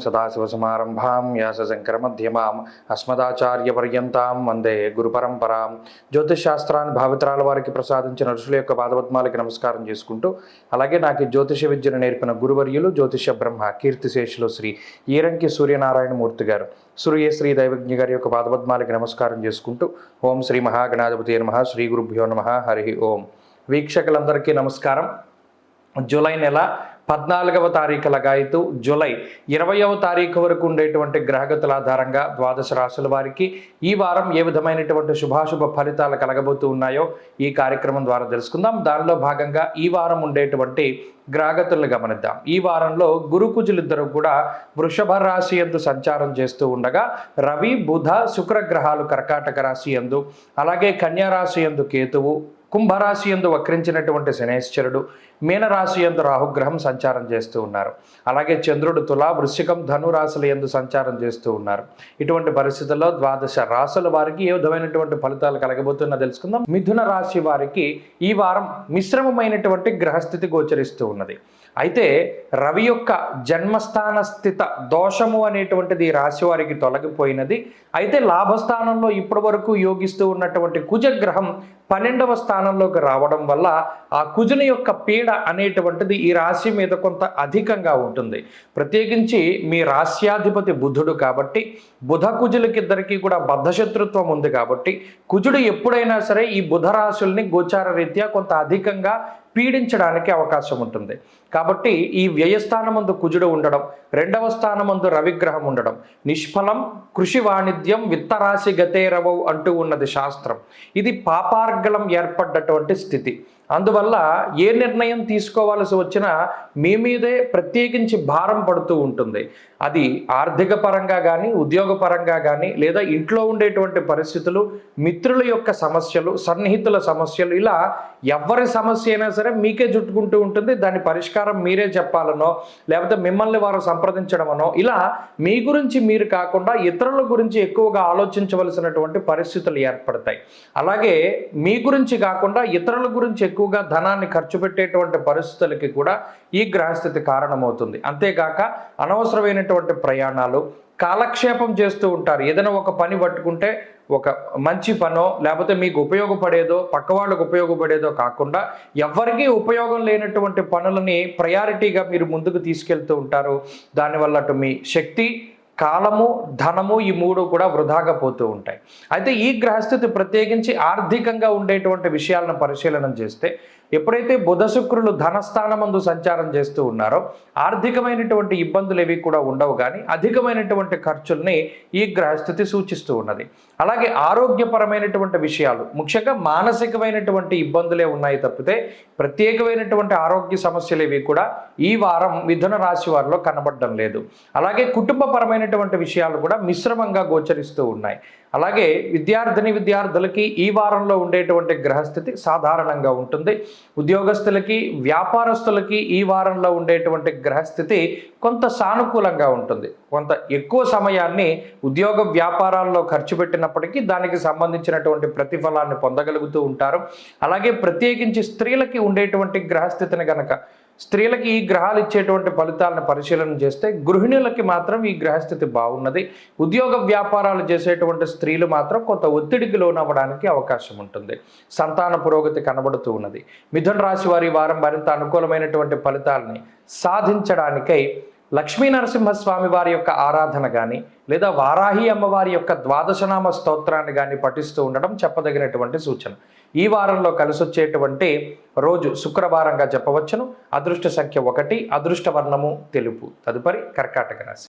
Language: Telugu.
సదాశివసమారంభాం వ్యాసశంకరమధ్యమాం అస్మదాచార్యపర్యంతాం వందే గురుపరంపరాం. జ్యోతిషశాస్త్రాన్ని భావితరాల వారికి ప్రసాదించిన ఋషుల యొక్క పాదపద్మాలకి నమస్కారం చేసుకుంటూ, అలాగే నాకు ఈ జ్యోతిష విద్యను నేర్పిన గురువర్యులు జ్యోతిష బ్రహ్మ కీర్తిశేషులు శ్రీ ఈరంకి సూర్యనారాయణమూర్తి గారు, శ్రీ దైవజ్ఞ గారి యొక్క పాదపద్మాలకి నమస్కారం చేసుకుంటూ, ఓం శ్రీ మహాగణాధిపతి నమః, శ్రీ గురుభ్యో నమః, హరి ఓం. వీక్షకులందరికీ నమస్కారం. జూలై నెల 14వ తారీఖు లగాయతు జూలై 20వ తారీఖు వరకు ఉండేటువంటి గ్రహగతుల ఆధారంగా ద్వాదశ రాశుల వారికి ఈ వారం ఏ విధమైనటువంటి శుభాశుభ ఫలితాలు కలగబోతూ ఉన్నాయో ఈ కార్యక్రమం ద్వారా తెలుసుకుందాం. దానిలో భాగంగా ఈ వారం ఉండేటువంటి గ్రహగతులను గమనిద్దాం. ఈ వారంలో గురుకుజులిద్దరూ కూడా వృషభ రాశి యందు సంచారం చేస్తూ ఉండగా, రవి బుధ శుక్ర గ్రహాలు కర్కాటక రాశి యందు, అలాగే కన్యా రాశి యందు కేతువు, కుంభరాశి యందు వక్రించినటువంటి శనేశ్వరుడు, మీనరాశి యందు రాహుగ్రహం సంచారం చేస్తూ ఉన్నారు. అలాగే చంద్రుడు తులా వృశ్చికం ధను రాశుల యందు సంచారం చేస్తూ ఉన్నారు. ఇటువంటి పరిస్థితుల్లో ద్వాదశ రాశుల వారికి ఏ విధమైనటువంటి ఫలితాలు కలగబోతున్నా తెలుసుకుందాం. మిథున రాశి వారికి ఈ వారం మిశ్రమమైనటువంటి గ్రహస్థితి గోచరిస్తూ ఉన్నది. అయితే రవి యొక్క జన్మస్థాన స్థిత దోషము అనేటువంటిది ఈ రాశి వారికి తొలగిపోయినది. అయితే లాభస్థానంలో ఇప్పటి వరకు యోగిస్తూ ఉన్నటువంటి కుజగ్రహం 12వ స్థానంలోకి రావడం వల్ల ఆ కుజుని యొక్క పీడ అనేటువంటిది ఈ రాశి మీద కొంత అధికంగా ఉంటుంది. ప్రత్యేకించి మీ రాశ్యాధిపతి బుధుడు కాబట్టి బుధ కుజులకిద్దరికీ కూడా బద్ధశత్రుత్వం ఉంది కాబట్టి కుజుడు ఎప్పుడైనా సరే ఈ బుధ రాశుల్ని గోచార రీత్యా కొంత అధికంగా పీడించడానికి అవకాశం ఉంటుంది. కాబట్టి ఈ వ్యయస్థానమందు కుజుడు ఉండడం, 2వ స్థానమందు రవిగ్రహం ఉండడం నిష్ఫలం కృషి వాణిజ్యం విత్తరాశి గతేరవౌ అంటూ ఉన్నది శాస్త్రం. ఇది పాపార్గళం ఏర్పడ్డటువంటి స్థితి. అందువల్ల ఏ నిర్ణయం తీసుకోవాల్సి వచ్చినా మీ మీదే ప్రత్యేకించి భారం పడుతూ ఉంటుంది. అది ఆర్థిక పరంగా కానీ, ఉద్యోగపరంగా కానీ, లేదా ఇంట్లో ఉండేటువంటి పరిస్థితులు, మిత్రుల యొక్క సమస్యలు, సన్నిహితుల సమస్యలు, ఇలా ఎవరి సమస్య అయినా సరే మీకే చుట్టుకుంటూ ఉంటుంది. దాని పరిష్కారం మీరే చెప్పాలనో, లేకపోతే మిమ్మల్ని వారు సంప్రదించడమనో, ఇలా మీ గురించి మీరు కాకుండా ఇతరుల గురించి ఎక్కువగా ఆలోచించవలసినటువంటి పరిస్థితులు ఏర్పడతాయి. అలాగే మీ గురించి కాకుండా ఇతరుల గురించి ఎక్కువగా ధనాన్ని ఖర్చు పెట్టేటువంటి పరిస్థితులకి కూడా ఈ గ్రహస్థితి కారణమవుతుంది. అంతేగాక అనవసరమైనటువంటి ప్రయాణాలు, కాలక్షేపం చేస్తూ ఉంటారు. ఏదైనా ఒక పని పట్టుకుంటే ఒక మంచి పనో లేకపోతే మీకు ఉపయోగపడేదో పక్క వాళ్ళకు ఉపయోగపడేదో కాకుండా ఎవరికీ ఉపయోగం లేనటువంటి పనులని ప్రయారిటీగా మీరు ముందుకు తీసుకెళ్తూ ఉంటారు. దానివల్ల అటు మీ శక్తి, కాలము, ధనము ఈ మూడు కూడా వృధాగా పోతూ ఉంటాయి. అయితే ఈ గ్రహస్థితి ప్రత్యేకించి ఆర్థికంగా ఉండేటువంటి విషయాలను పరిశీలన చేస్తే, ఎప్పుడైతే బుధ శుక్రులు ధనస్థానమందు సంచారం చేస్తూ ఉన్నారో ఆర్థికమైనటువంటి ఇబ్బందులు ఏవి కూడా ఉండవు, కానీ అధికమైనటువంటి ఖర్చుల్ని ఈ గ్రహస్థితి సూచిస్తూ ఉన్నది. అలాగే ఆరోగ్యపరమైనటువంటి విషయాలు, ముఖ్యంగా మానసికమైనటువంటి ఇబ్బందులే ఉన్నాయి తప్పితే ప్రత్యేకమైనటువంటి ఆరోగ్య సమస్యలు ఏవి కూడా ఈ వారం మిథున రాశి వారిలో కనబడడం లేదు. అలాగే కుటుంబపరమైనటువంటి విషయాలు కూడా మిశ్రమంగా గోచరిస్తూ ఉన్నాయి. అలాగే విద్యార్థులకి ఈ వారంలో ఉండేటువంటి గ్రహస్థితి సాధారణంగా ఉంటుంది. ఉద్యోగస్తులకి, వ్యాపారస్తులకి ఈ వారంలో ఉండేటువంటి గ్రహస్థితి కొంత సానుకూలంగా ఉంటుంది. కొంత ఎక్కువ సమయాన్ని ఉద్యోగ వ్యాపారాల్లో ఖర్చు పెట్టినప్పటికీ దానికి సంబంధించినటువంటి ప్రతిఫలాన్ని పొందగలుగుతూ ఉంటారు. అలాగే ప్రత్యేకించి స్త్రీలకి ఉండేటువంటి గ్రహస్థితిని గనక, స్త్రీలకి ఈ గ్రహాలు ఇచ్చేటువంటి ఫలితాలను పరిశీలన చేస్తే గృహిణులకి మాత్రం ఈ గ్రహస్థితి బాగున్నది. ఉద్యోగ వ్యాపారాలు చేసేటువంటి స్త్రీలు మాత్రం కొంత ఒత్తిడికి లోనవ్వడానికి అవకాశం ఉంటుంది. సంతాన పురోగతి కనబడుతూ ఉన్నది. మిథున రాశి వారి వారం మరింత అనుకూలమైనటువంటి ఫలితాలని సాధించడానికై లక్ష్మీ నరసింహస్వామి వారి యొక్క ఆరాధన కానీ, లేదా వారాహి అమ్మవారి యొక్క ద్వాదశనామ స్తోత్రాన్ని కానీ పఠిస్తూ ఉండడం చెప్పదగినటువంటి సూచన. ఈ వారంలో కలిసొచ్చేటువంటి రోజు శుక్రవారంగా చెప్పవచ్చును. అదృష్ట సంఖ్య 1, అదృష్ట వర్ణము తెలుపు. తదుపరి కర్కాటక రాశి.